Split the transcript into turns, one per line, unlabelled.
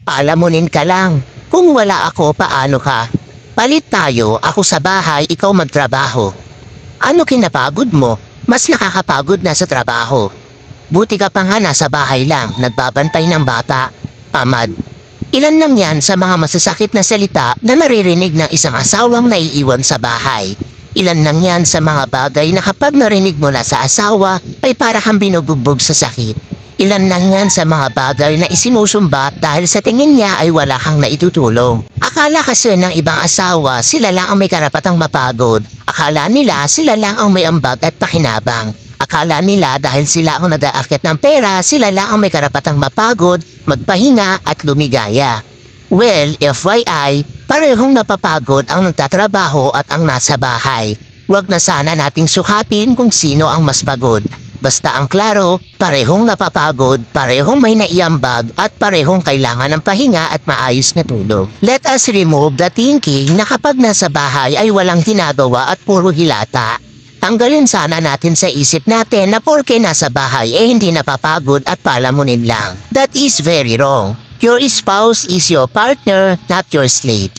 Palamunin ka lang. Kung wala ako, paano ka? Palit tayo, ako sa bahay, ikaw magtrabaho. Ano kinapagod mo? Mas nakakapagod na sa trabaho. Buti ka pa nga nasa bahay lang, nagbabantay ng bata. Amad. Ilan lang yan sa mga masasakit na salita na naririnig ng isang asawang naiiwan sa bahay. Ilan lang yan sa mga bagay na kapag narinig mo na sa asawa ay para kang binubugbog sa sakit. Ilan lang yan sa mga bagay na isinusumba dahil sa tingin niya ay wala kang naitutulong. Akala kasi ng ibang asawa sila lang ang may karapatang mapagod. Akala nila sila lang ang may ambag at pakinabang. Akala nila dahil sila ang nag-aakyat ng pera, sila lang ang may karapatang mapagod, magpahinga at lumigaya. Well, FYI, parehong napapagod ang nagtatrabaho at ang nasa bahay. Huwag na sana nating sukapin kung sino ang mas pagod. Basta ang klaro, parehong napapagod, parehong may naiambag at parehong kailangan ng pahinga at maayos na tulog. Let us remove the thinking na kapag nasa bahay ay walang ginagawa at puro hilata. Tanggalin sana natin sa isip natin na porke nasa bahay hindi napapagod at palamunin lang. That is very wrong. Your spouse is your partner, not your slave.